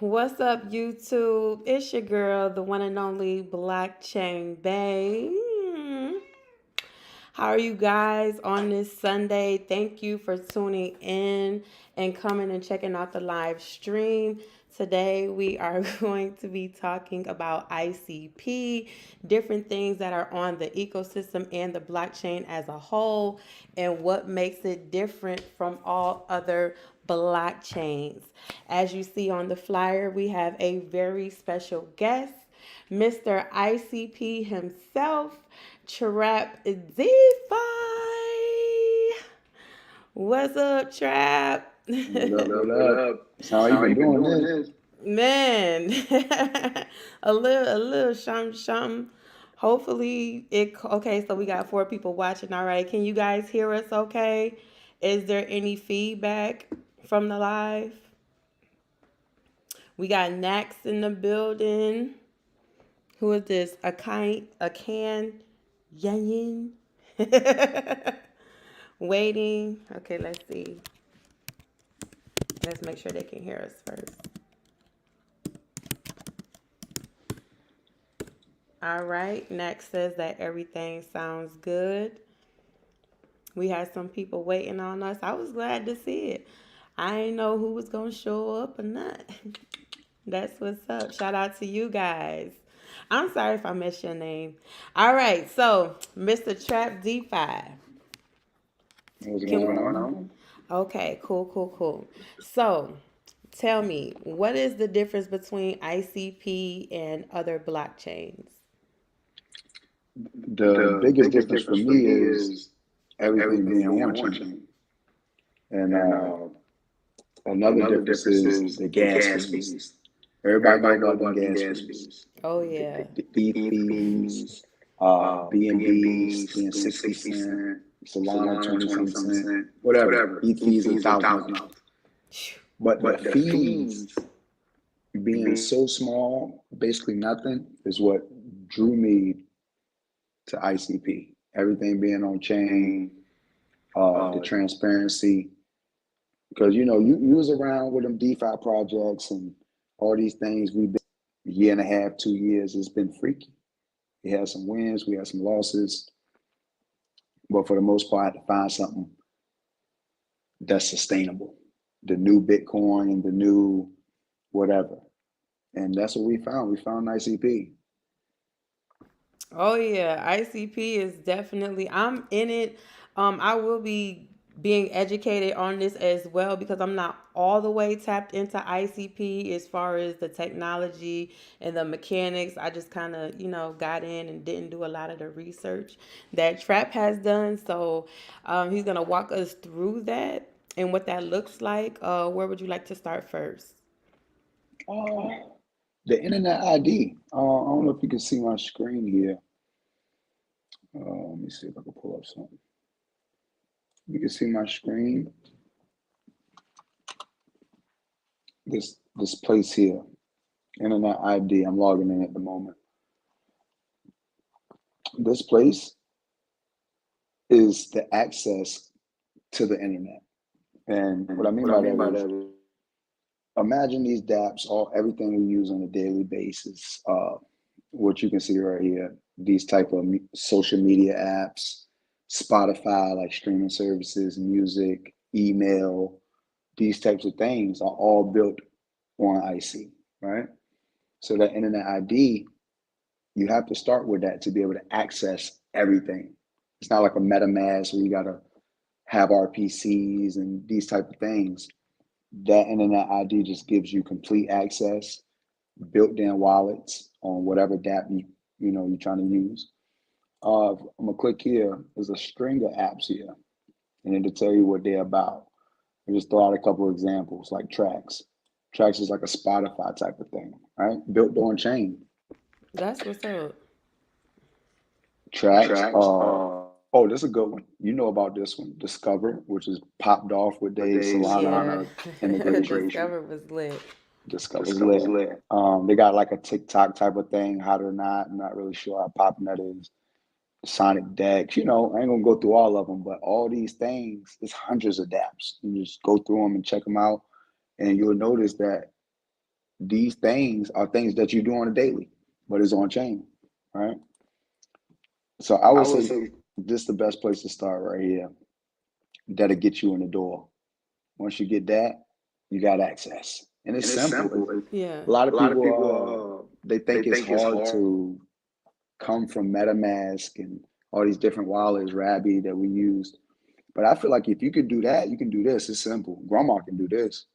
What's up, YouTube? It's your girl, the one and only Blockchain Bay. How are you guys on this Sunday? Thank you for tuning in and coming and checking out the live stream. Today, we are going to be talking about ICP, different things that are on the ecosystem and the blockchain as a whole, and what makes it different from all other blockchains. As you see on the flyer, we have a very special guest, Mr. ICP himself, Trap DeFi. What's up, Trap? What up? What What up? up? So how you How been you been doing doing this? this? Man, a little something. Hopefully it okay. So we got 4 people watching. All right, can you guys hear us? Okay. Is there any feedback from the live? We got Nax in the building. Who is this? A can Yayin. Waiting. Okay, let's see. Let's make sure they can hear us first. All right. Next says that everything sounds good. We had some people waiting on us. I was glad to see it. I didn't know who was gonna show up or not. That's what's up. Shout out to you guys. I'm sorry if I missed your name. All right, so Mr. Trap DeFi. What's Can going going on? on? Okay, cool. So, tell me, what is the difference between ICP and other blockchains? The The biggest biggest difference for difference for me me is is everything everything being being on on chain, chain. and And another another difference difference is is the the gas gas fees. fees. Everybody know Everybody know about them about them gas gas fees, fees. Oh yeah. the The ETH ETH fees, fees, B and B's B&Bs being being 60 cent, 60 cents, Solana Solana 20 20 some some cent, cent, whatever. whatever. ETH ETH fees fees $1,000. $1,000. But the But the fees fees being being so small, basically nothing, is what drew me to ICP. Everything being on chain, chain, the uh, transparency, because you was around with them DeFi projects and all these things. We've been a year and a half, 2 years. It's been freaky. We had some wins, we had some losses, but for the most part, I had to find something that's sustainable. The new Bitcoin, the new whatever, and that's what we found. We found ICP. Oh yeah, ICP is definitely I'm in it. I will be being educated on this as well because I'm not all the way tapped into ICP as far as the technology and the mechanics. I just kind of, got in and didn't do a lot of the research that Trap has done. So, he's going to walk us through that and what that looks like. Where would you like to start first? Uh, the internet ID. I don't know if you can see my screen here. Let me see if I can pull up something. You can see my screen. This place here, internet ID. I'm logging in at the moment. This place is the access to the internet. And what I And mean what I by mean that by is, that is, imagine these dApps, everything we use on a daily basis. What you can see right here, these type of social media apps, Spotify, like streaming services, music, email, these types of things are all built on IC, right? So that internet ID, you have to start with that to be able to access everything. It's not like a MetaMask where you gotta have RPCs and these type of things. That internet ID just gives you complete access, built-in wallets on whatever dApp you're trying to use. I'm gonna click here. There's a string of apps here, and it'll tell you what they're about. I just throw out a couple of examples, like Tracks. Tracks is like a Spotify type of thing, right? Built on chain. that's what's up. Tracks. Tracks. Oh, this is a good one. You know about this one, Discover, which is popped off with their Days Solana Yeah. integration. Discover was lit. Discover's Discover's lit. lit. They got like a TikTok type of thing, hot or not. I'm not really sure how popular that is. Sonic decks, I ain't gonna go through all of them, but all these things, it's hundreds of dApps. You just go through them and check them out, and you'll notice that These things are things that you do on a daily, but it's on chain, right? So I I would would say say, this is the best place to start right here. That'll get you in the door. Once you get that, you got access, and it's and it's simple. simple. A Yeah. lot A of lot of people, people, they they think it's think it's hard hard. to come from MetaMask and all these different wallets, Rabby that we use. But I feel like if you could do that, you can do this. It's simple. Grandma can do this.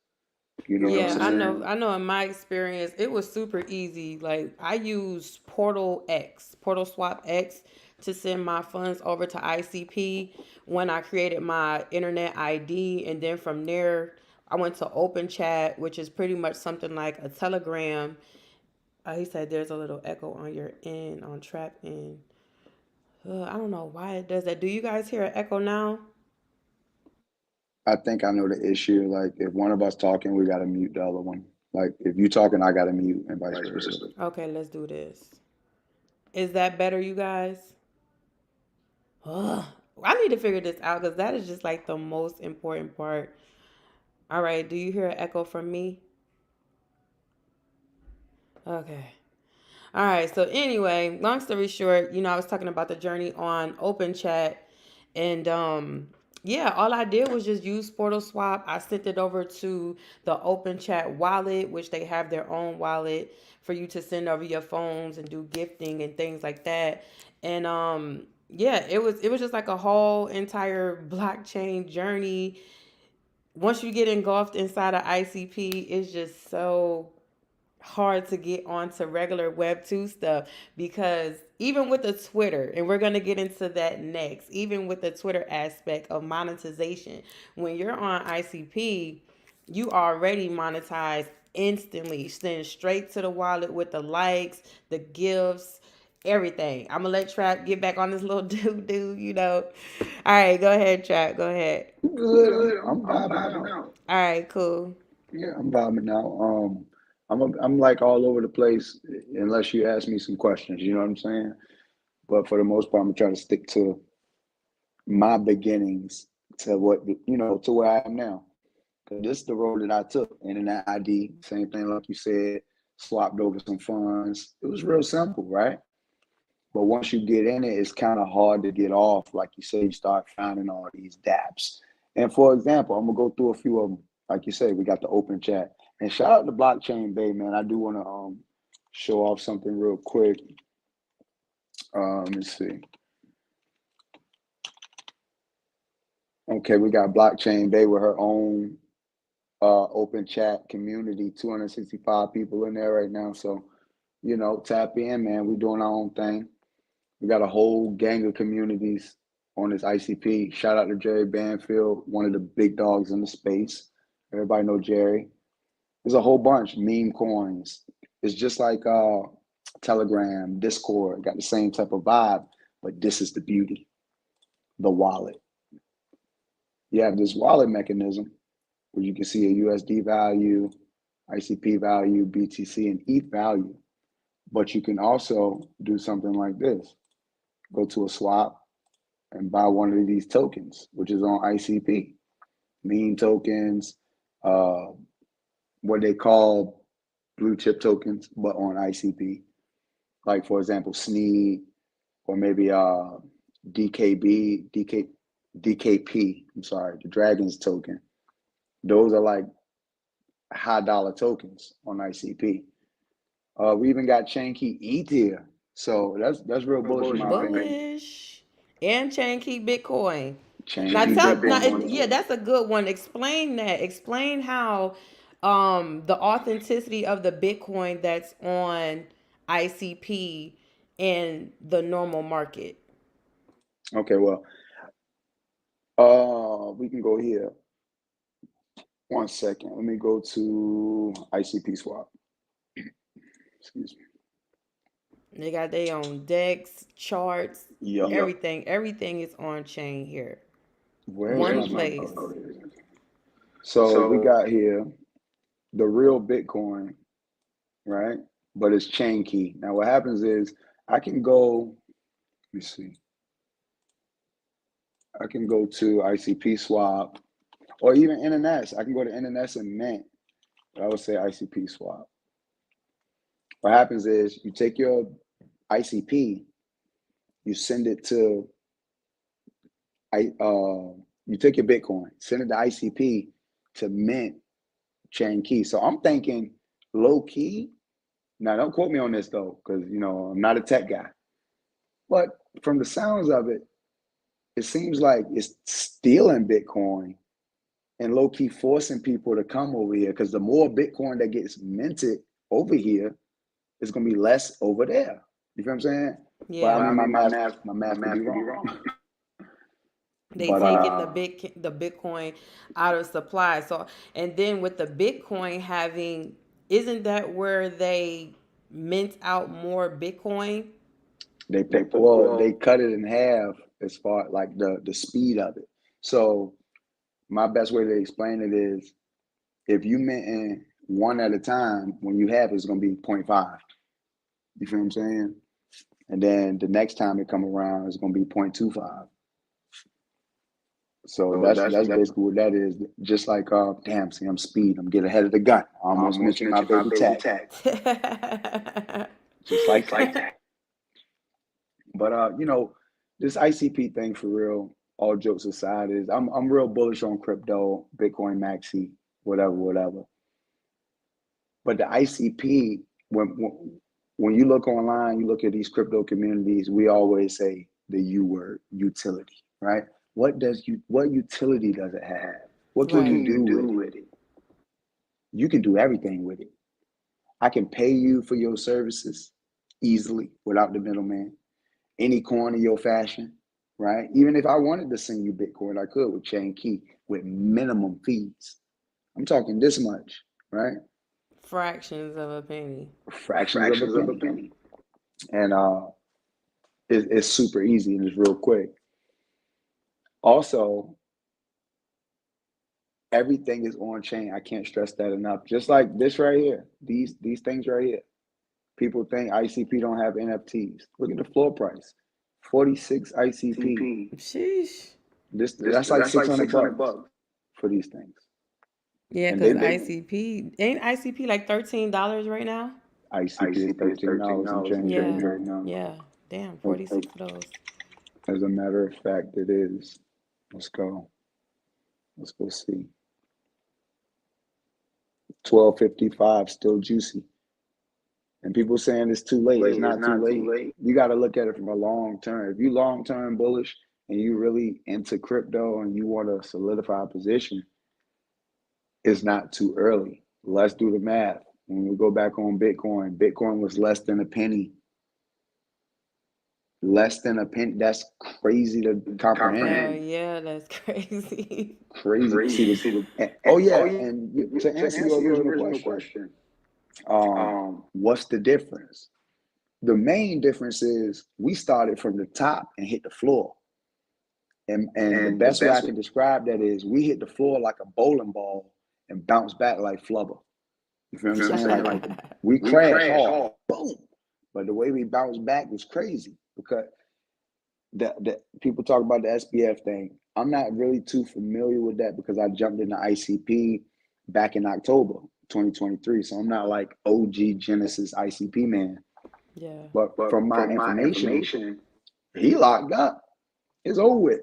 You know what I'm Yeah, I saying? know. I know. In my experience, it was super easy. Like I used Portal X, Portal Swap X, to send my funds over to ICP when I created my internet ID, and then from there, I went to Open Chat, which is pretty much something like a Telegram. He said there's a little echo on your end, on trap end. I don't know why it does that. Do you guys hear an echo now? I think I know the issue. Like if one of us talking, we gotta mute the other one. Like if you talking, I gotta mute, and vice Vice versa. versa. Okay, let's do this. Is that better, you guys? Ugh. I need to figure this out because that is just like the most important part. All right, do you hear an echo from me? Okay. All right. So anyway, long story short, I was talking about the journey on Open Chat, and yeah, all I did was just use Portal Swap. I sent it over to the Open Chat wallet, which they have their own wallet for you to send over your phones and do gifting and things like that. And yeah, it was just like a whole entire blockchain journey. Once you get engulfed inside of ICP, it's just so hard to get onto regular web 2 stuff, because even with the Twitter, and we're going to get into that next, even with the Twitter aspect of monetization, when you're on ICP, you already monetize instantly, send straight to the wallet with the likes, the gifts, everything. I'm gonna let Trap get back on this little dude. All right, go ahead, Trap, go ahead. I'm I'm good. good. I'm I'm vibing vibing out. out. All right, cool. Yeah, I'm vibing out. I'm like all over the place unless you ask me some questions. You know what I'm saying? But for the most part, I'm trying to stick to my beginnings to what to where I am now. Because this is the road that I took. Internet ID, same thing like you said, swapped over some funds. It was real simple, right? But once you get in it, it's kind of hard to get off. Like you say, you start finding all these dApps. And for example, I'm gonna go through a few of them. Like you said, we got the open chat. And shout out to Blockchain Bay, man. I do want to show off something real quick. Let me see. Okay, we got Blockchain Bay with her own open chat community, 265 people in there right now. So, tap in, man. We doing our own thing. We got a whole gang of communities on this ICP. Shout out to Jerry Banfield, one of the big dogs in the space. Everybody know Jerry. There's a whole bunch. Meme coins. It's just like Telegram, Discord. Got the same type of vibe, but this is the beauty. The wallet. You have this wallet mechanism where you can see a USD value, ICP value, BTC, and ETH value. But you can also do something like this. Go to a swap and buy one of these tokens, which is on ICP. Meme tokens, uh, what they call blue chip tokens, but on ICP. Like for example, SNE or maybe DKB, DKP. I'm sorry, the Dragons token. Those are like high dollar tokens on ICP. We even got Chain Key ETH here, so that's real Real bullish in bullish, my my opinion. opinion. Bullish. And chain key Bitcoin. Chain Now Key tell now Bitcoin. yeah, that's a good one. Explain that. Explain how the authenticity of the Bitcoin that's on ICP and the normal market. Okay, well, we can go here. 1 second. Let me go to ICP swap. Excuse me. They got their own decks, charts, Yup. everything. Everything is on chain here. Where's One my place. oh, there it is. So we got here the real Bitcoin, right? But it's chain key. Now what happens is I can go, let me see. I can go to ICP swap or even NNS. I can go to NNS and Mint, but I would say ICP swap. What happens is you take your ICP, you send it to you take your Bitcoin, send it to ICP to mint chain key. So I'm thinking low key. Now don't quote me on this though, because I'm not a tech guy. But from the sounds of it, it seems like it's stealing Bitcoin and low key forcing people to come over here. Because the more Bitcoin that gets minted over here, it's gonna be less over there. You feel what I'm saying? But I Yeah. mean, my math could be wrong. They But taking the Bitcoin out of supply. So and then with the Bitcoin having, isn't that where they mint out more Bitcoin? they cut it in half as far like the speed of it. So my best way to explain it is if you minting one at a time, when you have it's gonna be 0.5. You feel what I'm saying? And then the next time it come around, it's gonna be 0.25. So that's basically what that is. Just like damn, see, I'm speed. I'm getting ahead of the gun. I almost mentioned my baby tag. Just like that. But this ICP thing for real, all jokes aside, is I'm real bullish on crypto, Bitcoin maxi, whatever. But the ICP, when you look online, you look at these crypto communities, we always say the U word, utility, right? What utility does it have? What can you Right. do with it? You can do everything with it. I can pay you for your services easily without the middleman, any coin of your fashion, right? Even if I wanted to send you Bitcoin, I could with chain key with minimum fees. I'm talking this much, right? Fractions of a penny. Fractions of a penny. And it's super easy and it's real quick. Also, everything is on chain. I can't stress that enough. Just like this right here, these things right here. People think ICP don't have NFTs. Look at the floor price, 46 ICP. Sheesh. That's like $600 for these things, Yeah, and because they ICP ain't ICP like $13 right now. ICP is $13 and change right Yeah, now. yeah. Damn, As 46 of those. as a matter of fact, it is. Let's go. Let's go see. 12.55 still juicy. And people saying it's too late. It's not too late. You got to look at it from a long term. If you long term bullish and you really into crypto and you want to solidify a position, it's not too early. Let's do the math. When we go back on Bitcoin, Bitcoin was less than a penny. Less than a penny. That's crazy to Hell comprehend. yeah, that's crazy. Crazy. See oh yeah, and to answer your original question, what's the difference? The main difference is we started from the top and hit the floor. And the best way I can describe that is we hit the floor like a bowling ball and bounce back like flubber. You feel what I'm saying? Like we crash hard, boom. But the way we bounce back was crazy because the people talk about the SBF thing. I'm not really too familiar with that because I jumped into ICP back in October 2023. So I'm not like OG Genesis ICP man. Yeah. But from my information, he locked up. It's over with.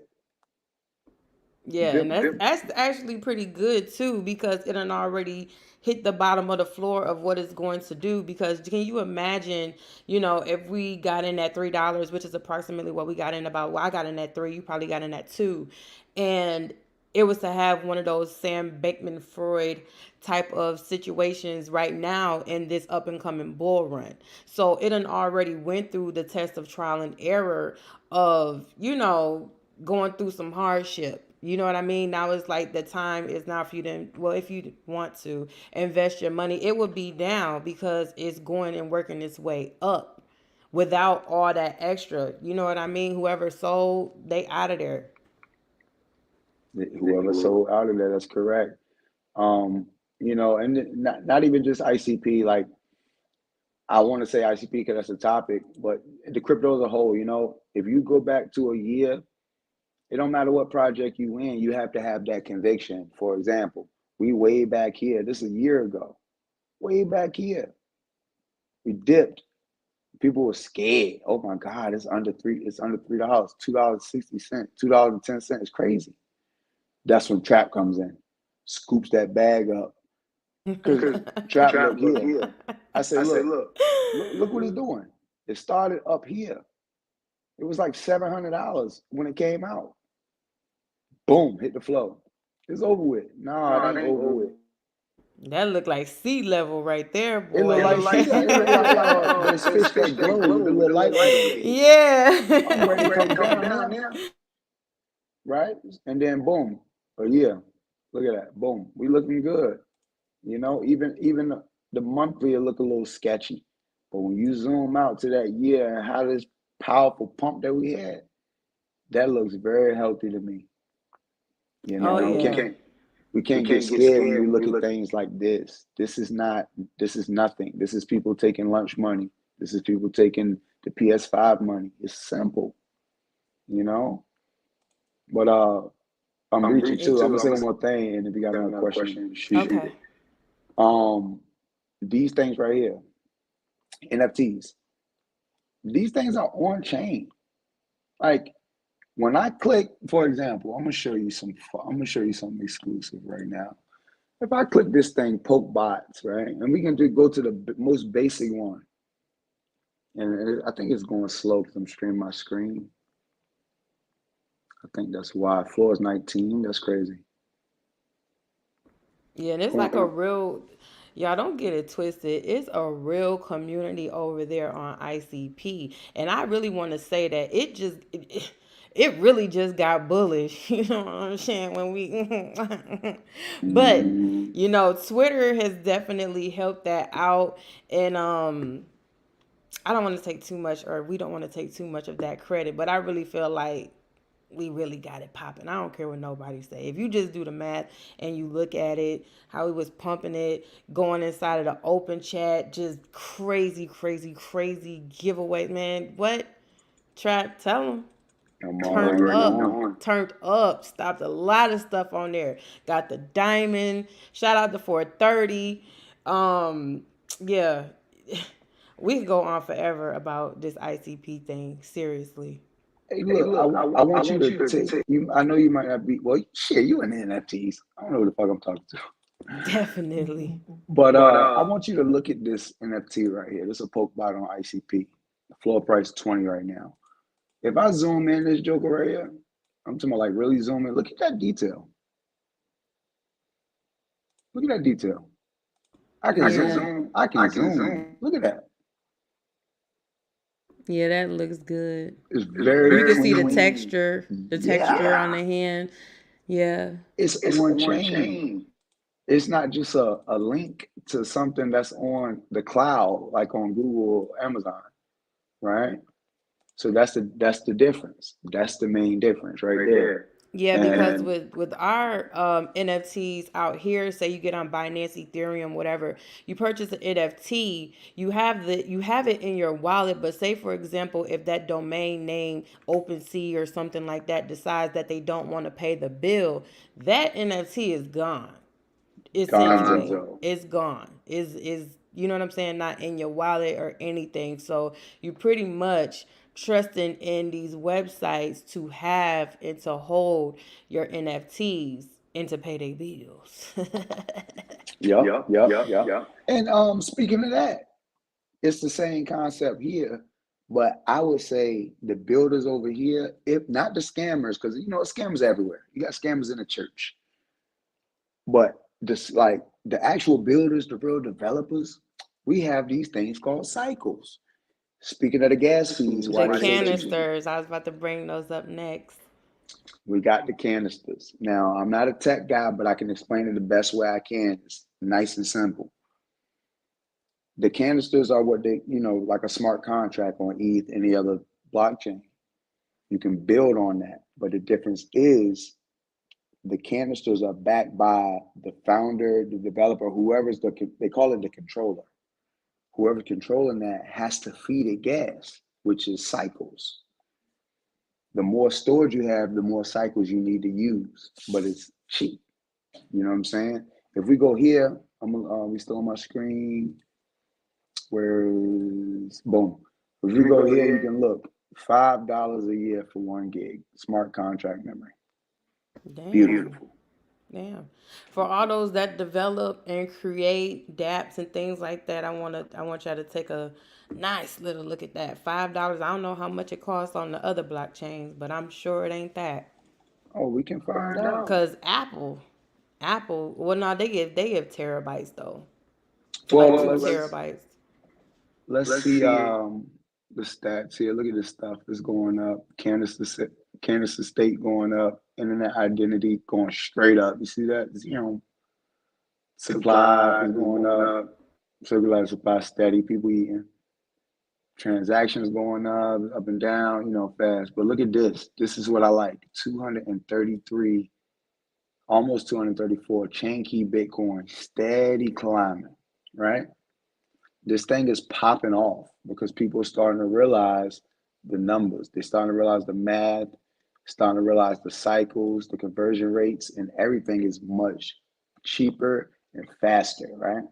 Yeah, and that's actually pretty good too because it done already hit the bottom of the floor of what it's going to do. Because can you imagine, if we got in at $3, which is approximately what we got in about, well, I got in at three, you probably got in at two, and it was to have one of those Sam Bankman Freud type of situations right now in this up and coming bull run. So it done already went through the test of trial and error of, going through some hardship. You know what I mean? Now it's like the time is now for you to, well, if you want to invest your money, it would be down because it's going and working its way up without all that extra. You know what I mean? Whoever sold, they out of there. Whoever sold out of there, that's correct. And not even just ICP. Like I want to say ICP because that's a topic, but the crypto as a whole. If you go back to a year, it don't matter what project you in, you have to have that conviction. For example, we way back here. This is a year ago. Way back here. We dipped. People were scared. Oh my God, it's under three. It's under $3. $2.60. $2.10. It's crazy. That's when Trap comes in, scoops that bag up. Cause Trap, look here. I say, look what he's doing. It started up here. It was like $700 when it came out. Boom, hit the flow. It's over with. No, it ain't over with. That look like sea level right there, It look boy. like it look like those fish that glow with the little light on their head. I'm ready to Yeah. come down now, right? And then boom, a year. Look at that. Boom. We looking good. You know, even the monthly will look a little sketchy. But when you zoom out to that year and how this powerful pump that we had, that looks very healthy to me. You Oh know, yeah. we can't get scared when we look at things like this. This is nothing. This is people taking lunch money. This is people taking the PS5 money. It's simple, you know? But I'm reaching too. I'm gonna say one more thing, and if you got another question, shoot it. Okay. Um, these things right here, NFTs. These things are on chain. Like when I click, for example, I'm gonna show you something exclusive right now. If I click this thing, poke bots, right, and we can go to the most basic one, and I think it's going slow because I'm streaming my screen. I think that's why. Floor is 19. That's crazy. Yeah, and it's like a real, y'all don't get it twisted. It's a real community over there on ICP. And I really want to say that it really just got bullish. You know what I'm saying? When we, but, Mm-hmm. Twitter has definitely helped that out. And, I don't want to take too much, or we don't want to take too much of that credit, but I really feel like we really got it popping. I don't care what nobody say. If you just do the math and you look at it, how he was pumping it, going inside of the open chat, just crazy, crazy, crazy giveaway, man. What? Trap, tell him. I'm Turned already up, knowing. turned up. Stopped a lot of stuff on there. Got the diamond. Shout out to 430. Yeah, we could go on forever about this ICP thing. Seriously. Hey, look, I want you to take you. I know you might not be. Well, shit, you in the NFTs. I don't know who the fuck I'm talking to. Definitely. But I want you to look at this NFT right here. This is a poke bot on ICP. The floor price 20 right now. If I zoom in this joker right here, I'm talking about like really zoom in. Look at that detail. Look at that detail. I can Yeah. zoom. I can zoom. Look at that. Yeah, that looks good. It's You very can see the clean. texture on the Yeah. hand. Yeah. It's on chain. It's not just a link to something that's on the cloud, like on Google or Amazon, right? So that's the difference. That's the main difference right there. Yeah, because And with our NFTs out here, say you get on Binance, Ethereum, whatever, you purchase an NFT, you have it in your wallet. But say for example, if that domain name OpenSea or something like that decides that they don't want to pay the bill, that NFT is gone. Essentially, Gonzo. it's gone. Is you know what I'm saying? Not in your wallet or anything. So you pretty much trusting in these websites to have and to hold your NFTs and to pay their bills. Yep. And speaking of that, it's the same concept here, but I would say the builders over here, if not the scammers, because you know scammers everywhere. You got scammers in the church, but this like the actual builders, the real developers, we have these things called cycles. Speaking of the gas fees, why The they say two? canisters, I was about to bring those up next. We got the canisters. Now, I'm not a tech guy, but I can explain it the best way I can. It's nice and simple. The canisters are what they, like a smart contract on ETH, any other blockchain. You can build on that. But the difference is the canisters are backed by the founder, the developer, they call it the controller. Whoever's controlling that has to feed it gas, which is cycles. The more storage you have, the more cycles you need to use, but it's cheap. You know what I'm saying? If we go here, we still on my screen. Where's boom? If you go here, you can look $5 a year for 1 gig smart contract memory. Damn. Beautiful. Damn. For all those that develop and create dApps and things like that, I want y'all to take a nice little look at that. $5. I don't know how much it costs on the other blockchains, but I'm sure it ain't that. Oh, we can find out. Cause Apple, well, no, they give terabytes though, like Well, two let's terabytes. let's see the stats here. Look at this stuff. It's going up. Kansas State going up. Internet identity going straight up. You see that? Supply is going up. Circulating supply steady. People eating. Transactions going up and down, fast. But look at this. This is what I like. 233, almost 234 chain key Bitcoin, steady climbing, right? This thing is popping off because people are starting to realize the numbers. They're starting to realize the math, starting to realize the cycles, the conversion rates, and everything is much cheaper and faster, right?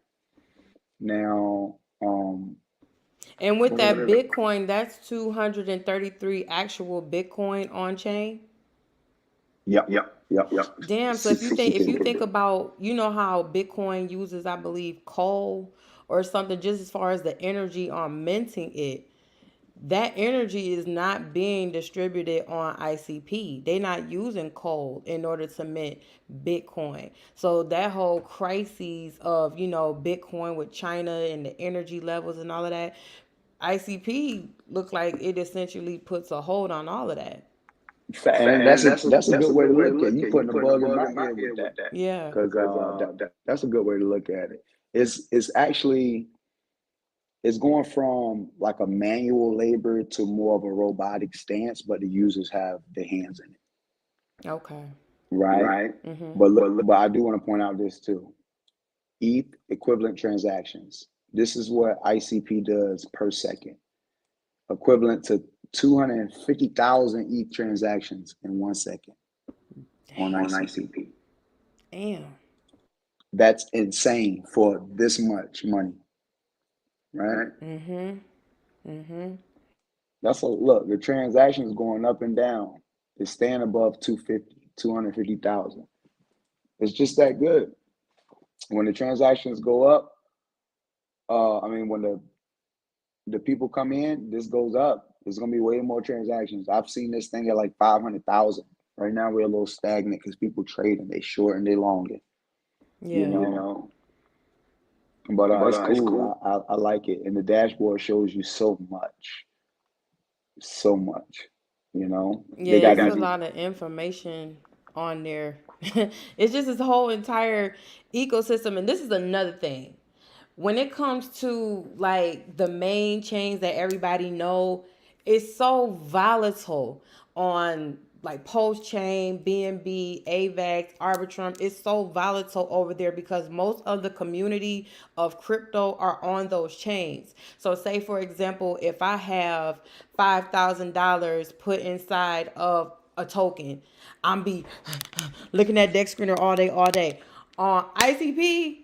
Now, And with what that are Bitcoin, that's 233 actual Bitcoin on chain. Yep, yep. Damn. So if you think about, you know how Bitcoin uses, I believe, coal or something, just as far as the energy on minting it, that energy is not being distributed on ICP. They're not using coal in order to mint Bitcoin. So that whole crisis of, Bitcoin with China and the energy levels and all of that, ICP look like it essentially puts a hold on all of that. And that's a good way to look at it. You putting a bug in my ear with that, Yeah. because that's a good way to look at it. It's actually it's going from like a manual labor to more of a robotic stance, but the users have their hands in it, Okay. right? Mhm. But I do want to point out this too. ETH equivalent transactions. This is what ICP does per second, equivalent to 250,000 ETH transactions in 1 second on Damn. ICP. Damn. That's insane for this much money, right? Mhm. Mhm. That's a look. The transactions going up and down. It's staying above 250, 250,000. It's just that good. When the transactions go up, when the people come in, this goes up. There's gonna be way more transactions. I've seen this thing at like 500,000. Right now we're a little stagnant because people trade and they short and they long it, you Yeah. know. But it's cool. I like it, and the dashboard shows you so much. They Yeah, got it's a these. lot of information on there. It's just this whole entire ecosystem. And this is another thing. When it comes to like the main chains that everybody know, it's so volatile on like Post Chain, BNB, AVAX, Arbitrum. It's so volatile over there because most of the community of crypto are on those chains. So say for example, if I have $5,000 put inside of a token, I'm be looking at Dex Screener all day. On ICP,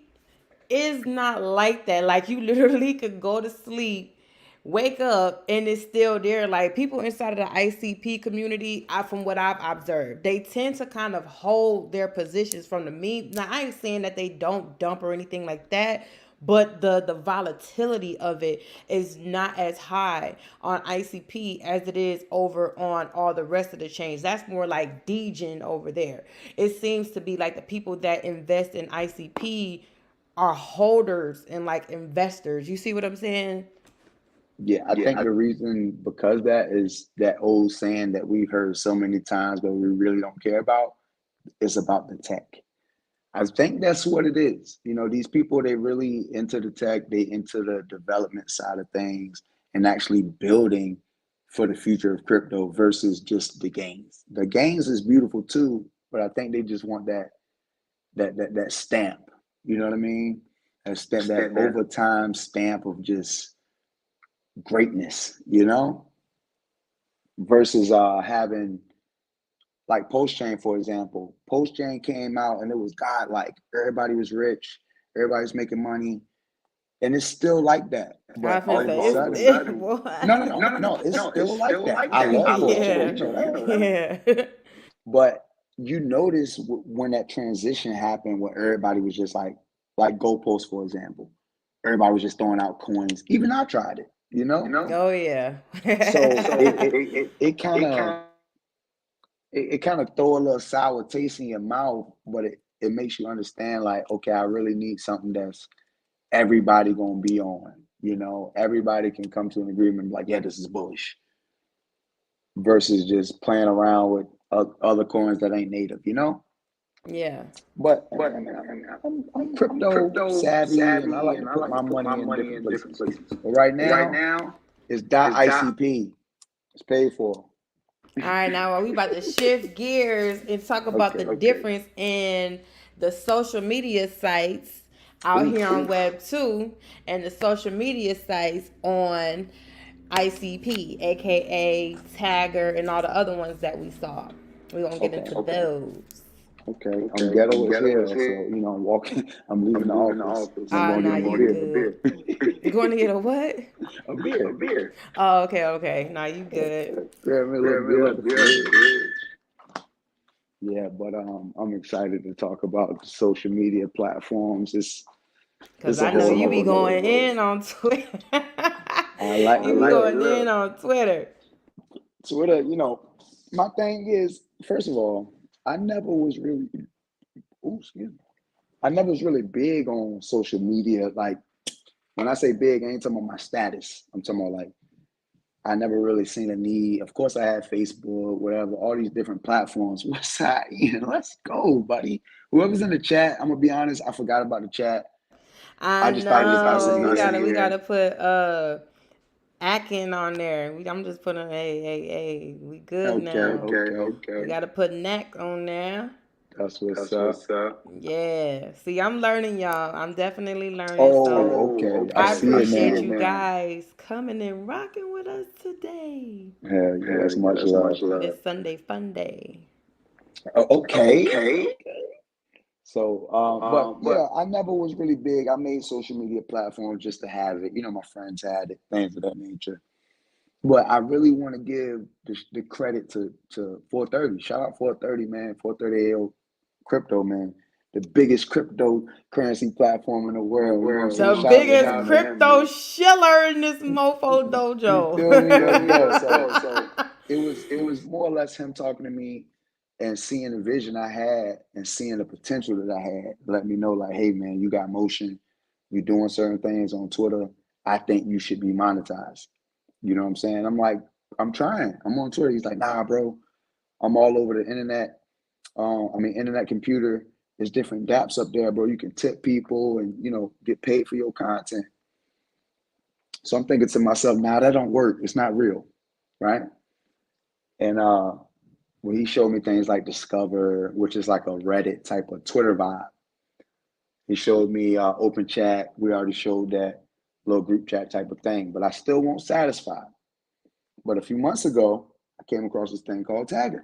is not like that. Like you literally could go to sleep, wake up, and it's still there. Like people inside of the ICP community, from what I've observed, they tend to kind of hold their positions from the meme. Now I ain't saying that they don't dump or anything like that. But the volatility of it is not as high on ICP as it is over on all the rest of the chains. That's more like DGen over there. It seems to be like the people that invest in ICP are holders and like investors. You see what I'm saying? Yeah, I think the reason because that is that old saying that we've heard so many times, but we really don't care about. It's about the tech. I think that's what it is. These people, they really into the tech, they into the development side of things and actually building for the future of crypto versus just the gains. The gains is beautiful too, but I think they just want that stamp. You know what I mean? That over time stamp of just greatness, versus having like Post Chain, for example. Post Chain came out and it was God like everybody was rich, everybody's making money. and it's still like that. I But was all finna of a say sudden, it's boy. no, it's still like that. I love bullshit, Yeah, you know that. yeah, But you notice when that transition happened, when everybody was just like goalposts, for example, everybody was just throwing out coins. Even I tried it, you know. oh yeah. So it kind of it kind of throw a little sour taste in your mouth, but it makes you understand like, okay, I really need something that's everybody gonna be on. You know, everybody can come to an agreement like, yeah, this is bullish, versus just playing around with other coins that ain't native. You know. Yeah. But I mean, I'm crypto savvy, and I like to put my money in different places. But right now, it's .ICP. It's paid for. All right, now we about to shift gears and talk about the Okay. difference in the social media sites out Ooh. here on Web 2 and the social media sites on ICP, aka Tagger, and all the other ones that we saw. We're gonna get Okay. into those. Okay. Ghetto is here, so I'm walking. I'm leaving the office, and I'm Ah, going to nah, get him a you beer. good. You going to get a what? A beer. Oh, okay. Nah, you good. Grab me a little beer at the fridge. Yeah, but I'm excited to talk about the social media platforms. Cause It's a I know whole you be nother going world. in on Twitter. I like You be look. going in on Twitter. Twitter, my thing is, first of all, I never was really, ooh, excuse me. I never was really big on social media. Like, when I say big, I ain't talking about my status. I'm talking about like, I never really seen a need. Of course, I had Facebook, whatever, all these different platforms. What's that? Let's go, buddy. Whoever's in the chat, I'm gonna be honest, I forgot about the chat. I I just thought it was us in know. here. We gotta put Akin on there. I'm just putting hey. We good now. We gotta put Neck on there. That's what's up. Yeah. See, I'm learning, y'all. I'm definitely learning. So Oh, okay. I I see it appreciate you now. guys coming and rocking with us today. Hell yeah, that's much love. This Sunday fun day. Okay. So, but yeah, I never was really big. I made social media platforms just to have it. My friends had it, things of that nature. But I really want to give the credit to 430. Shout out 430, man. 430 AO Crypto, man. The biggest cryptocurrency platform in the world. You know what I'm saying? The Shout out to biggest him, man. crypto shiller in this mofo You dojo. feel me? Let's go. So it was more or less him talking to me and seeing the vision I had and seeing the potential that I had. Let me know, like, hey man, you got motion, you're doing certain things on Twitter. I think you should be monetized. You know what I'm saying? I'm like, I'm trying. I'm on Twitter. He's like, nah, bro. I'm all over the internet. Internet computer. There's different dApps up there, bro. You can tip people and get paid for your content. So I'm thinking to myself, nah, that don't work. It's not real, right? And when he showed me things like Discover, which is like a Reddit type of Twitter vibe, he showed me open chat. We already showed that little group chat type of thing, but I still won't satisfy. But a few months ago, I came across this thing called TAGGR.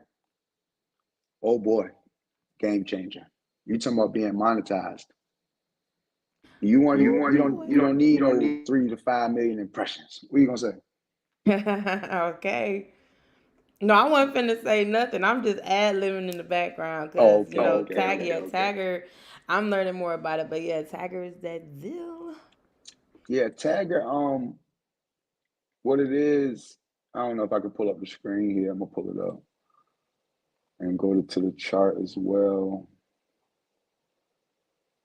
Oh boy, game changer. You talking about being monetized. You don't need no 3 to 5 million impressions. What are you gonna say? Okay. No, I wasn't finna say nothing. I'm just ad libbing in the background Oh, because okay. Tagger. I'm learning more about it, but yeah, Tagger is that deal. Yeah, TAGGR, what it is, I don't know if I can pull up the screen here. I'm gonna pull it up and go to the chart as well.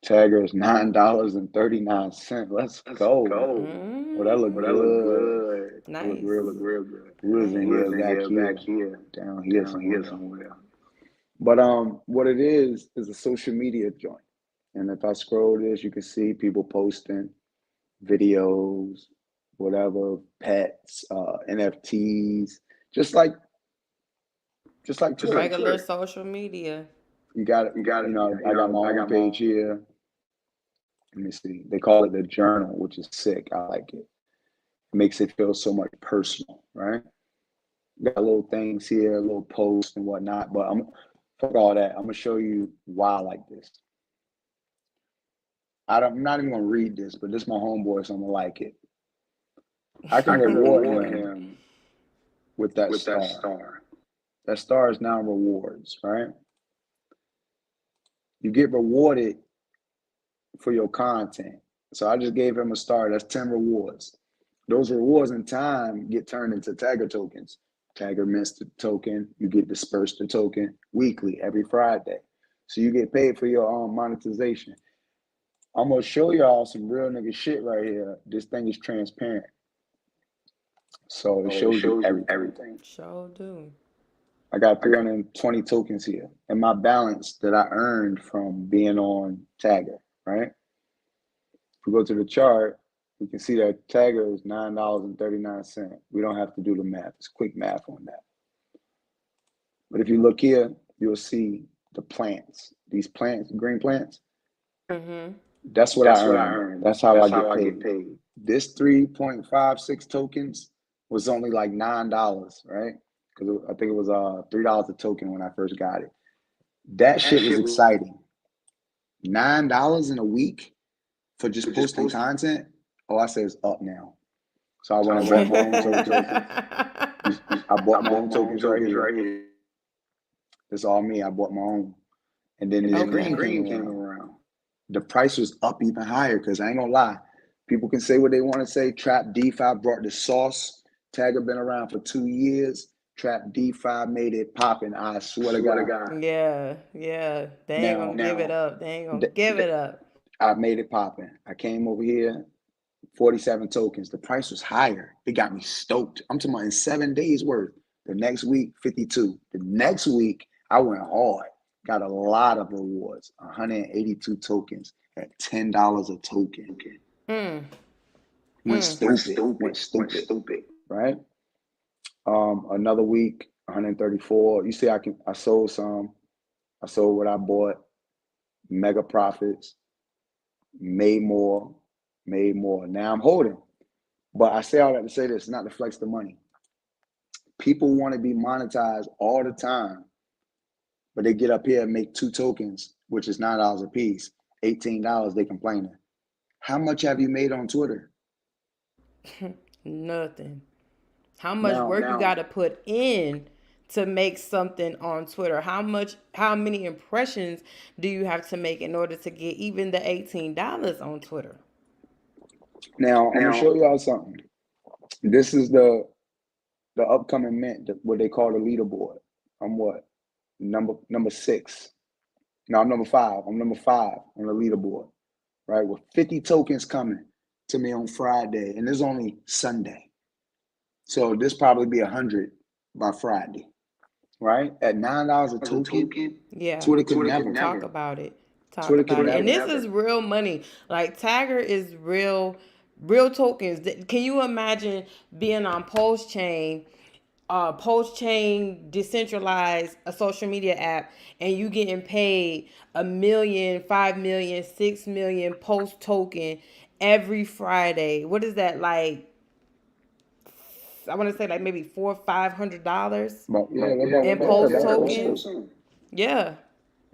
TAGGR is $9.39. Let's go. Oh, that look good. That look Nice. real good. We was in Nice. here back here, down here somewhere. But what it is a social media joint. And if I scroll this, you can see people posting videos, whatever, pets, NFTs, just like Twitter. Regular social media. You got it. I got my own page here. Let me see. They call it the journal, which is sick. I like it. It makes it feel so much personal, right? Got little things here, little posts and whatnot. But fuck all that. I'm gonna show you why I like this. I'm not even gonna read this, but this is my homeboy, so I'm gonna like it. I can I can reward reward him him with that with that star. star. That star is now rewards, right? You get rewarded for your content. So I just gave him a star. That's 10 rewards. Those rewards in time get turned into TAGGR tokens. TAGGR mints the token. You get dispersed the token weekly, every Friday. So you get paid for your monetization. I'm gonna show y'all some real nigga shit right here. This thing is transparent. So it So it shows you shows you everything. everything. Sure do. I got I got 320 tokens here. And my balance that I earned from being on TAGGR, right? If we go to the chart, we can see that TAGGR is $9.39. We don't have to do the math. It's quick math on that. But if you look here, you'll see the plants. These plants, green plants, Mm-hmm. that's what I That's what I earned. earned. That's how I That's get how I paid. get paid. This 3.56 tokens was only like $9, right? Because I think it was $3 a token when I first got it. That That shit was shit was exciting. $9 in a week for for just just posting posting. content. Oh, I say it's up now. So I So went I and went bought and my bought own my own tokens. tokens. I I bought my bought own my own tokens right tokens here. right here. It's all me. I bought my own. And then And this then this green came green came around. around. The price was up even higher because I ain't gonna lie. People can say what they want to say. Trap DeFi brought the sauce. TAGGR been around for 2 years. Trap DeFi made it popping. I swear to Swear to God. God. Yeah, yeah. They ain't gonna Now, give it up. They ain't gonna th- give it up. I made it popping. I came over here, 47 tokens. The price was higher. It got me stoked. I'm talking about in 7 days worth. The next week, 52. The next week, I went hard. Got a lot of rewards. 182 tokens at $10 a token. Mm, Went Went stupid. stupid. Went Went stupid. stupid. Right? Another week, 134. You see, I sold some. I sold what I bought. Mega profits. Made more. Made more. Now I'm holding. But I say all that to say this, not to flex the money. People want to be monetized all the time, but they get up here and make two tokens, which is $9 a piece, $18. They complaining. How much have you made on Twitter? Nothing. How much Now, work you gotta put in to make something on Twitter? How many impressions do you have to make in order to get even the $18 on Twitter? I'm gonna Now, show y'all something. This is the upcoming mint, what they call the leaderboard. I'm what number 6. No, I'm number 5. I'm number 5 on the leaderboard, right? With 50 tokens coming to me on Friday, and it's only Sunday. So this probably be 100 by Friday, right? At $9 a as a token, token, yeah, Twitter could Twitter could never. talk about it. Talk Twitter could about it. And never. this is real money. Like Tagger is real tokens. Can you imagine being on Post Chain decentralized a social media app and you getting paid 1 million, 5 million, 6 million post token every Friday? What is that like? I want to say like maybe $400-500 But yeah, But that's yeah, about in yeah, post that's tokens. close to. Yeah,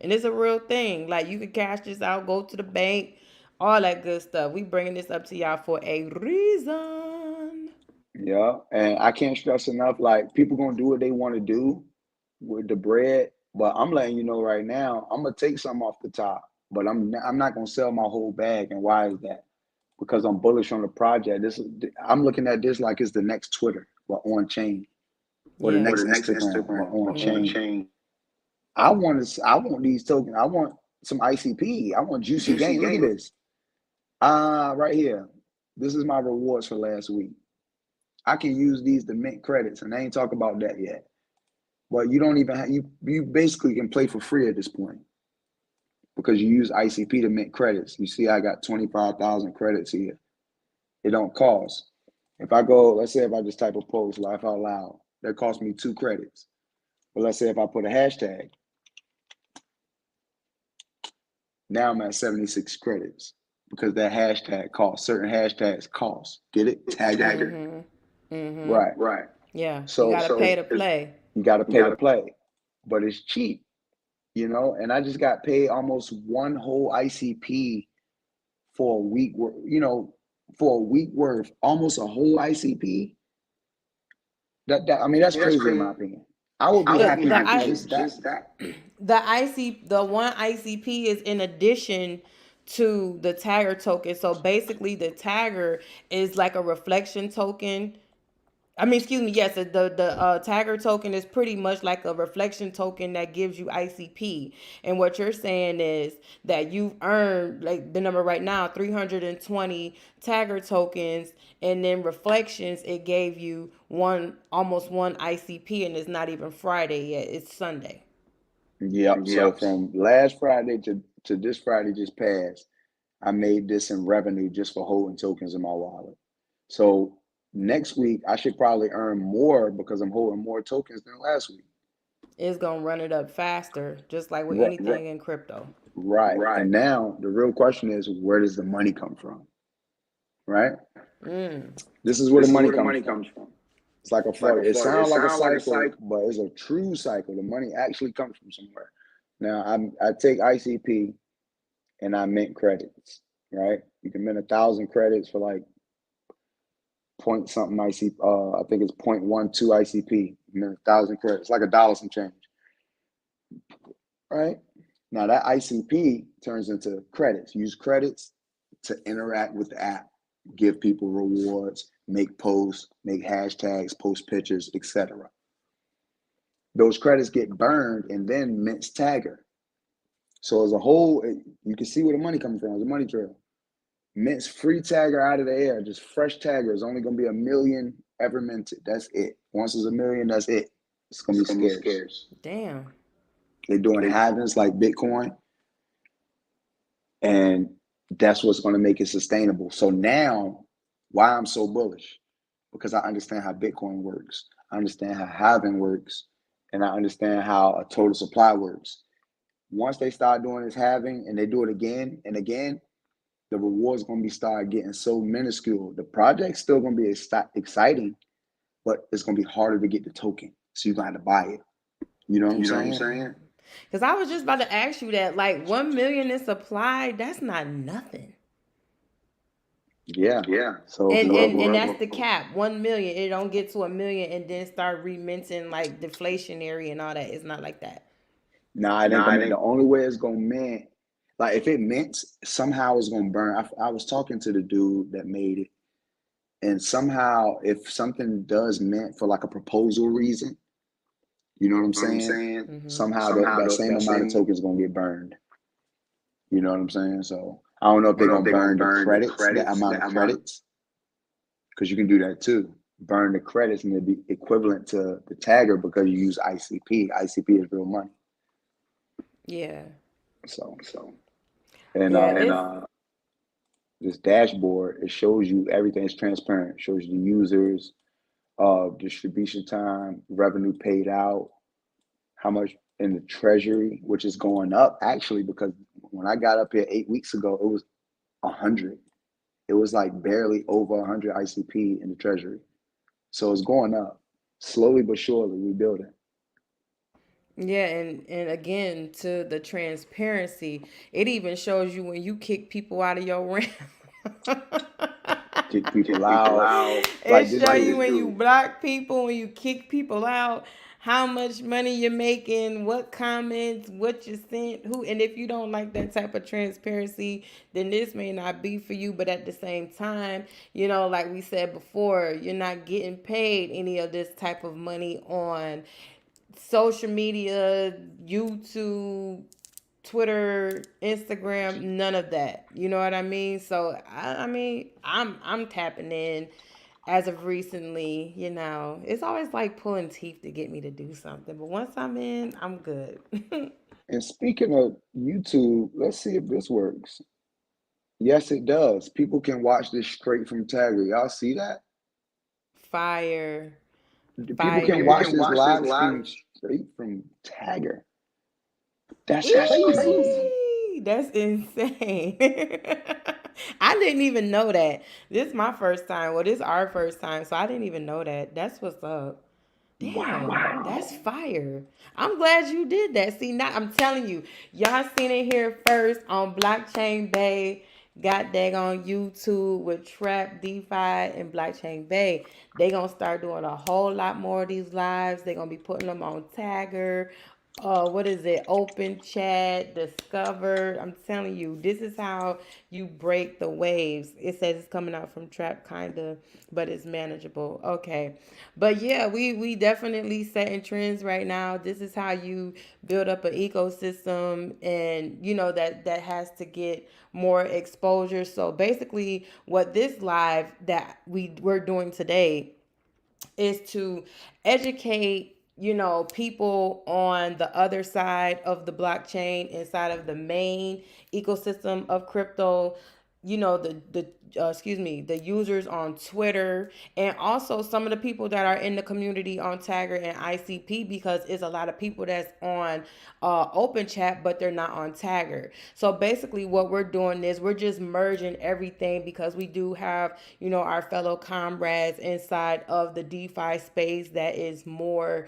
and it's a real thing. Like you can cash this out, go to the bank, all that good stuff. We bringing this up to y'all for a reason. Yeah, and I can't stress enough. Like people gonna do what they want to do with the bread, but I'm letting you know right now, I'm gonna take some off the top, but I'm not gonna sell my whole bag. And why is that? Because I'm bullish on the project. I'm looking at this like it's the next Twitter, but on chain, or the Yeah. next The next Instagram, but Instagram, on but on chain. chain. I want these tokens. I want some ICP. I want juicy Juicy game. Look at game. this. Right here. This is my rewards for last week. I can use these to mint credits, and I ain't talk about that yet. But you don't even have, you basically can play for free at this point because you use ICP to mint credits. You see, I got 25,000 credits here. It don't cost. If I go, let's say if I just type a post, laugh out loud, that cost me 2 credits. But let's say if I put a hashtag, now I'm at 76 credits because that hashtag costs. Certain hashtags cost. Get it? TAGGR. Mm-hmm. Mm-hmm. Right. Right. Yeah. You So gotta pay to play. you got to pay to play, but it's cheap, And I just got paid almost one whole ICP for a week, for a week worth, almost a whole ICP. I mean, that's crazy in my opinion. I would be happy The with just that. the one ICP is in addition to the tagger token. So basically, the tagger is like a reflection token. I mean, excuse me. Yes, the tagger token is pretty much like a reflection token that gives you ICP. And what you're saying is that you've earned, like the number right now, 320 tagger tokens, and then reflections it gave you almost one ICP, and it's not even Friday yet. It's Sunday. Yep. So from last Friday to this Friday just passed, I made this in revenue just for holding tokens in my wallet. So next week I should probably earn more because I'm holding more tokens than last week. It's gonna run it up faster, just like with Right. anything in crypto. Right. And now the real question is, where does the money come from? Right? Mm. This is where the money comes from. It's like a flood. It sounds like a cycle, but it's a true cycle. The money actually comes from somewhere. Now I take ICP and I mint credits, right? You can mint 1,000 credits for like point something ICP. I think it's 0.12 ICP. You mint 1,000 credits, like $1 some change, right? Now that ICP turns into credits. Use credits to interact with the app, give people rewards, make posts, make hashtags, post pictures, etc. Those credits get burned and then mints TAGGR. So as a whole, you can see where the money comes from. It's a money trail. Mints free TAGGR out of the air, just fresh TAGGR. Is only going to be 1 million ever minted. That's it. Once it's 1 million, that's it. It's going to be scarce. Damn. They're doing halvings like Bitcoin, and that's what's going to make it sustainable. So now, why I'm so bullish? Because I understand how Bitcoin works. I understand how halving works, and I understand how a total supply works. Once they start doing this halving and they do it again and again, the rewards going to be start getting so minuscule. The project's still going to be exciting, but it's going to be harder to get the token. So you're going to have to buy it. You know what I'm saying? Because I was just about to ask you that, like 1 million in supply, that's not nothing. Yeah. So And that's the cap. 1 million. It don't get to 1 million and then start reminting like deflationary and all that. It's not like that. Nah, it ain't gonna mint. The only way it's gonna mint, like if it mints, somehow it's gonna burn. I was talking to the dude that made it, and somehow if something does mint for like a proposal reason, you know what I'm saying? Mm-hmm. Somehow that same amount of tokens gonna get burned. You know what I'm saying? So I don't know if they're gonna burn the credits, that amount of credits, because you can do that too. Burn the credits and it'd be equivalent to the TAGGR because you use ICP. ICP is real money. Yeah. So And this dashboard, it shows you everything. It's transparent. It shows you the users, distribution time, revenue paid out, how much in the treasury, which is going up actually, because when I got up here 8 weeks ago, it was 100. It was like barely over 100 ICP in the treasury. So it's going up slowly but surely. We building. yeah, and again to the transparency, it even shows you when you kick people out of your realm. Kick people out. It show you when you block people, when you kick people out, how much money you're making, what comments, what you sent, who, and if you don't like that type of transparency, then this may not be for you. But at the same time, like we said before, you're not getting paid any of this type of money on social media, YouTube, Twitter, Instagram, none of that. You know what I mean? So I mean, I'm tapping in as of recently. It's always like pulling teeth to get me to do something, but once I'm in, I'm good. And speaking of YouTube, let's see if this works. Yes, it does. People can watch this straight from TAGGR. Y'all see that? Fire. People can watch this live stream straight from TAGGR. That's crazy. That's insane. I didn't even know that. This is my first time. Well, this is our first time, so I didn't even know that. That's what's up. Damn, that's fire. I'm glad you did that. See, now I'm telling you, y'all seen it here first on Blockchain Bay. got daggone YouTube with Trap, DeFi, and Blockchain Bay. They gonna start doing a whole lot more of these lives. They gonna be putting them on Tagger. What is it? Open chat, discover. I'm telling you, this is how you break the waves. It says it's coming out from Trap, kinda, but it's manageable. Okay, but yeah, we definitely setting trends right now. This is how you build up an ecosystem, and you know that has to get more exposure. So basically, what this live that we're doing today is to educate, you know, people on the other side of the blockchain, inside of the main ecosystem of crypto, you know, the users on Twitter, and also some of the people that are in the community on Tagger and ICP, because it's a lot of people that's on open chat but they're not on Tagger. So basically what we're doing is we're just merging everything, because we do have, you know, our fellow comrades inside of the DeFi space that is more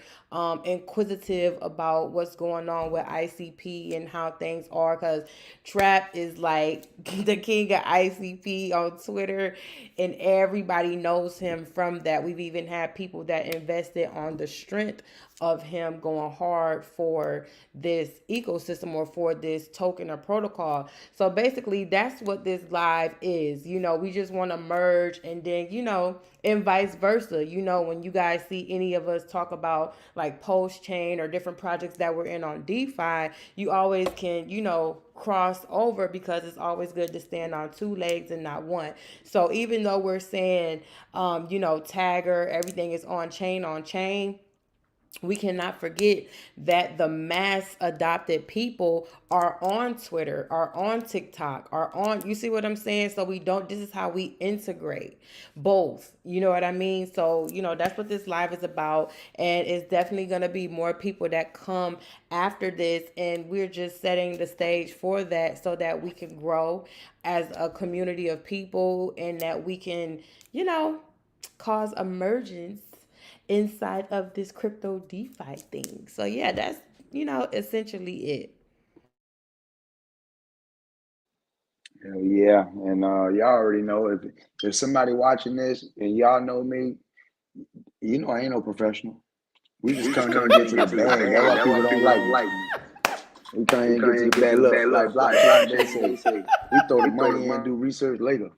inquisitive about what's going on with ICP and how things are, because Trap is like the king of ICP on Twitter, and everybody knows him from that. We've even had people that invested on the strength of him going hard for this ecosystem or for this token or protocol. So basically, that's what this live is. You know, we just want to merge, and then, you know, and vice versa. You know, when you guys see any of us talk about like Post Chain or different projects that we're in on DeFi, you always can, you know, cross over, because it's always good to stand on two legs and not one. So even though we're saying, you know, Tagger, everything is on chain, we cannot forget that the mass adopted people are on Twitter, are on TikTok, are on, you see what I'm saying? So we don't, this is how we integrate both. You know what I mean? So, you know, that's what this live is about. And it's definitely going to be more people that come after this. And we're just setting the stage for that so that we can grow as a community of people, and that we can, you know, cause emergence inside of this crypto DeFi thing. So yeah, that's, you know, essentially it. Hell yeah, and y'all already know, if somebody watching this and y'all know me, you know I ain't no professional. We just We just come here come and here get and to the get to the bag. That's bag. why That's people why don't people like don't me. like me. We come here We and come get to here the and get to bag. the Look, bag. like Look, like blockchain, they blockchain, they say say we throw the we throw the money in, money. do research later.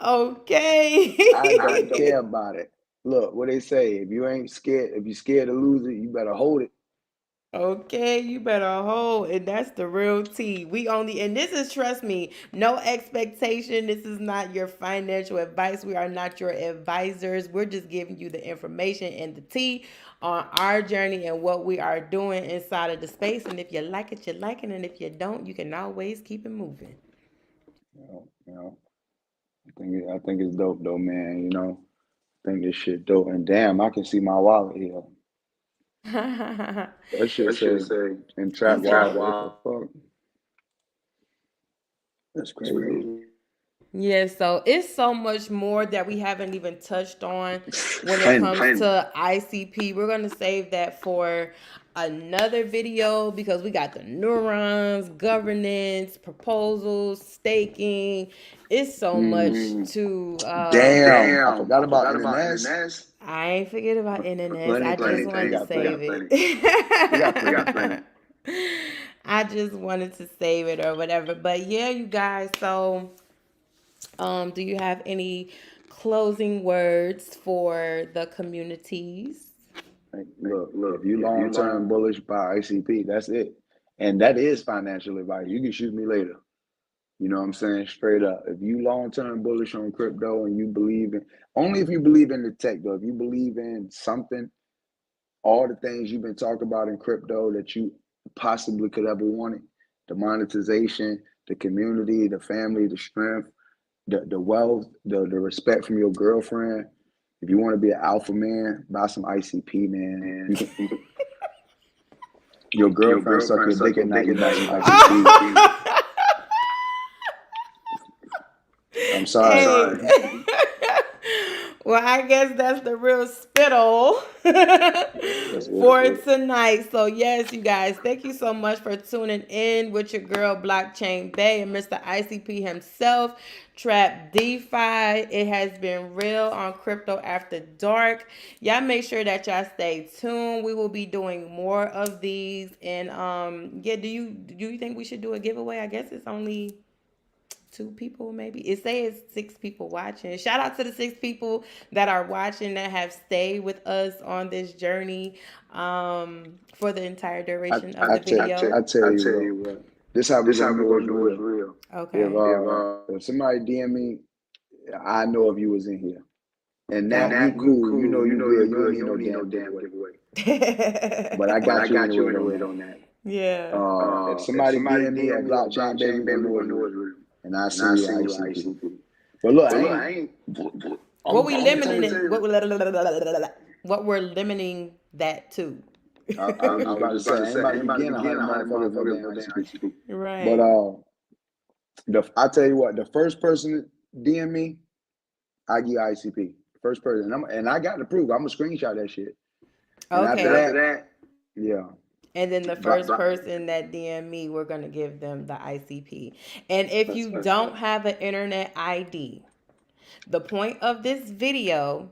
Okay. I I don't don't. care about it. Look, what they say, if you ain't scared, if you're scared to lose it, you better hold it. Okay, you better hold, and that's the real tea. We only, and this is, trust me, no expectation. This is not your financial advice. We are not your advisors. We're just giving you the information and the tea on our journey and what we are doing inside of the space. And if you like it, you like it, and if you don't, you can always keep it moving. You know, I think it's dope though, man. You know, I think this shit dope. And damn, I can see my wallet here. That shit That shit say say in He trap said, wallet. What wow. the fuck? That's That's crazy. crazy. yeah, so it's so much more that we haven't even touched on when it Plenty. comes to ICP. We're going to save that for another video, because we got the neurons, governance, proposals, staking. It's so much to Damn, I Damn, forgot I about forgot about NNS. NNS. I ain't forget about NNS. Plenty, I just plenty. We wanted to got We save plenty. got plenty. We got We plenty. got plenty. I just wanted to save it or whatever. But yeah, you guys, so do you have any closing words for the communities? Like, Like, look, if look, you if you long term long, bullish by ICP, that's it. And that is financial advice. You can shoot me later. You know what I'm saying? Straight up. If you long term bullish on crypto and you believe in, only if you believe in the tech though, if you believe in something, all the things you've been talking about in crypto that you possibly could ever wanted, the monetization, the community, the family, the strength, the wealth, the respect from your girlfriend. If you want to be an alpha man, buy some ICP, man. man, You can, your your girlfriend suck girlfriend your suck dick your at night, dick you at buy night. You some buy some ICP. ICP. I'm sorry. Hey. Sorry. Well, I guess that's the real spittle That's it. for tonight. So, yes, you guys, thank you so much for tuning in with your girl Blockchain Bay and Mr. ICP himself, Trap DeFi. It has been real on Crypto After Dark. Y'all make sure that y'all stay tuned. We will be doing more of these. And yeah, do you think we should do a giveaway? I guess it's only two people, maybe. It says six people watching. Shout out to the six people that are watching that have stayed with us on this journey for the entire I, duration of I the tell video. I tell you what. This how we gonna know it's real. Okay. If somebody DM me, I know if you was in here. And Got that you cool, you know you good. You don't need no damn giveaway. But I got you anyway on that. Yeah. If somebody DM me at blockchain, baby, we gonna know it's real. And I send you an ICP. But look, I ain't. What we I'm gonna tell limiting you. it? What we're limiting that to? I was about to say, I ain't about to be getting 100 motherfuckers no damn ICP. But Right. I tell you what, the first person DM me, I give ICP. First person, and I got the proof. I'm gonna screenshot that shit. And after Okay. that, yeah. And then the Block, first person that DM me, we're gonna give them the ICP. And if that's you it. don't have an internet ID, the point of this video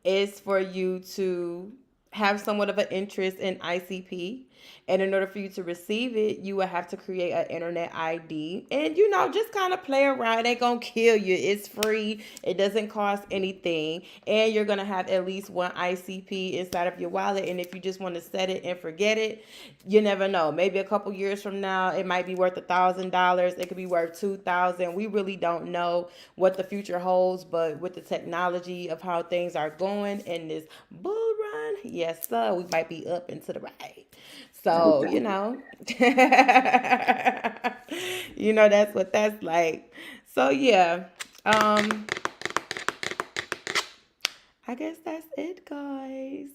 is for you to have somewhat of an interest in ICP. And in order for you to receive it, you will have to create an internet ID. And just kind of play around. It ain't gonna kill you. It's free. It doesn't cost anything. And you're gonna have at least one ICP inside of your wallet. And if you just want to set it and forget it, you never know. Maybe a couple years from now, it might be worth $1,000. It could be worth $2,000. We really don't know what the future holds, but with the technology of how things are going in this bull run, yes, sir, we might be up and to the right. So, Okay. that's what that's like. So yeah. Um I guess that's it, guys.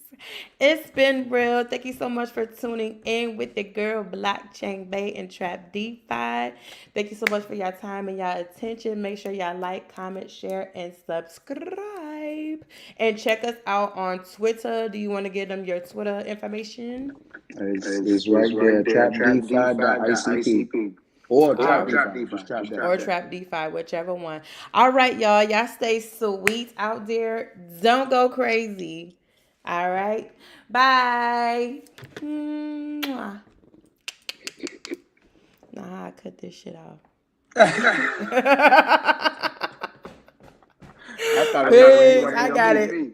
It's been real. Thank you so much for tuning in with the girl Blockchain Bay and Trap DeFi. Thank you so much for your time and your attention. Make sure y'all like, comment, share, and subscribe. And check us out on Twitter. Do you want to give them your Twitter information? It's right there, trapdefi.icp. Or trap DeFi. Just trap that. Or Trap DeFi, whichever one. All right, y'all. Y'all stay sweet out there. Don't go crazy. All right. Bye. Mwah. Nah, I cut this shit off. I thought it was Peace. gonna I be on got me. it.